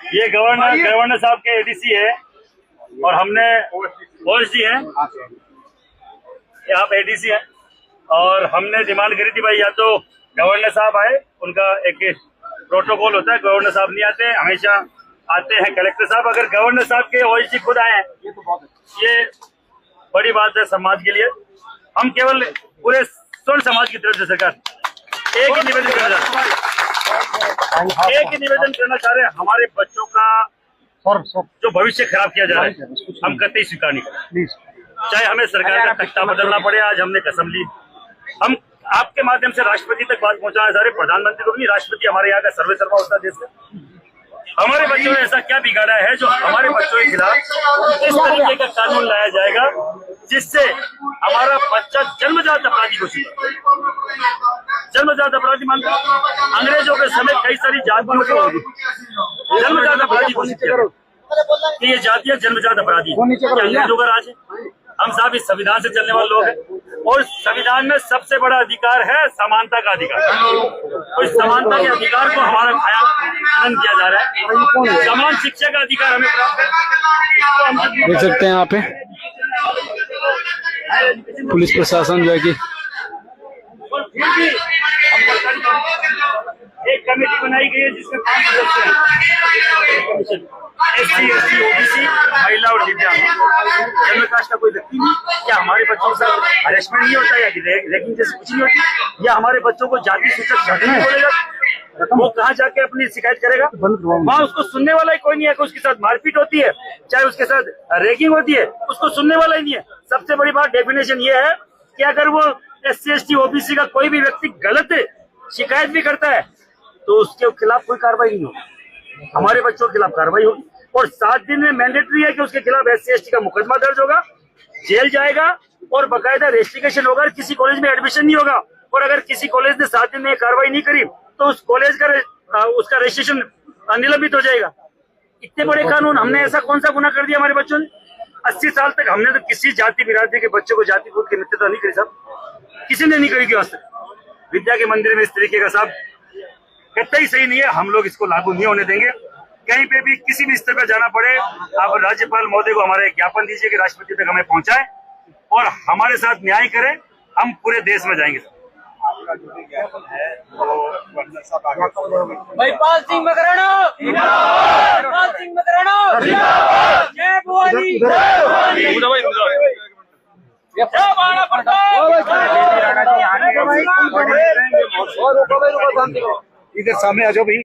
ये गवर्नर साहब के एडीसी है और हमने ओएसडी है, आप एडीसी है और हमने डिमांड करी थी भाई या तो गवर्नर साहब आए, उनका एक प्रोटोकॉल होता है, गवर्नर साहब नहीं आते, हमेशा आते हैं कलेक्टर साहब। अगर गवर्नर साहब के ओएसडी खुद आए हैं ये बड़ी बात है समाज के लिए। हम केवल पूरे स्वर्ण समाज की तरफ से सरकार एक ही निवेदन करना चाह रहे हैं, हमारे बच्चों का जो भविष्य खराब किया जा रहा है हम कतई स्वीकार नहीं करें, चाहे हमें सरकार का तख्ता बदलना पड़े। आज हमने कसम ली, हम आपके माध्यम से राष्ट्रपति तक बात पहुंचा है, सारे प्रधानमंत्री को भी नहीं, राष्ट्रपति हमारे यहाँ का सर्वसर्वा होता है देश में। हमारे बच्चों ने ऐसा क्या बिगाड़ा है जो हमारे बच्चों के खिलाफ इस तरीके का कानून लाया जाएगा जिससे हमारा बच्चा जन्मजात अपराधी घोषित, जन्मजात अपराधी मानते अंग्रेजों के समय कई सारी जातियों को जन्मजात अपराधी घोषित किया कि ये जातियां जन्मजात अपराधी अंग्रेजों का राज है। हम साहब इस संविधान से चलने वाले लोग हैं और संविधान में सबसे बड़ा अधिकार है समानता का अधिकार। तो इस समानता के अधिकार को हमारा हनन किया जा रहा है। समान शिक्षा का अधिकार हमें प्राप्त है। देख सकते हैं यहाँ पे पुलिस प्रशासन जो है कि और फिर भी एक कमेटी बनाई गई है जिसमें 5 सदस्य हैं, SC, ST, OBC, महिला और दिव्यांग। जन्म कास्ट का कोई व्यक्ति नहीं। क्या हमारे बच्चों के साथ हरेसमेंट नहीं होता है, रैगिंग जैसे कुछ नहीं होती, या हमारे बच्चों को जाति सूचक शब्द नहीं बोलेगा, वो कहाँ जाके अपनी शिकायत करेगा? वहाँ उसको सुनने वाला ही कोई नहीं है कि उसके साथ मारपीट होती है, चाहे उसके साथ रैगिंग होती है, उसको सुनने वाला ही नहीं है। सबसे बड़ी बात डेफिनेशन ये है कि अगर वो SC, ST, OBC का कोई भी व्यक्ति गलत शिकायत भी करता है तो उसके खिलाफ कोई कार्रवाई नहीं होगी, हमारे बच्चों के खिलाफ कार्रवाई होगी। और 7 दिन में मैंडेटरी है कि उसके खिलाफ SC, ST का मुकदमा दर्ज होगा, जेल जाएगा और बाकायदा रेस्ट्रिक्शन होगा, किसी कॉलेज में एडमिशन नहीं होगा। और अगर किसी कॉलेज ने 7 दिन में कार्रवाई नहीं करी तो उस कॉलेज का उसका रजिस्ट्रेशन निलंबित हो जाएगा। इतने बड़े कानून, हमने ऐसा कौन सा गुनाह कर दिया हमारे बच्चों ने? 80 साल तक हमने तो किसी जाति बिरादरी के बच्चों को जाति कूद की मित्रता नहीं करी साहब, किसी ने नहीं करी। आज तक विद्या के मंदिर में इस तरीके का साहब कतई सही नहीं है, हम लोग इसको लागू नहीं होने देंगे। कहीं पे भी किसी भी स्तर पर जाना पड़े, आप राज्यपाल महोदय को हमारा एक ज्ञापन दीजिए कि राष्ट्रपति तक हमें पहुंचाए और हमारे साथ न्याय करें, हम पूरे देश में जाएंगे। महिपाल सिंह मकराना, महिपाल सिंह मकराना, जय भवानी, जय बाला प्रताप। इधर सामने आ जाओ भाई।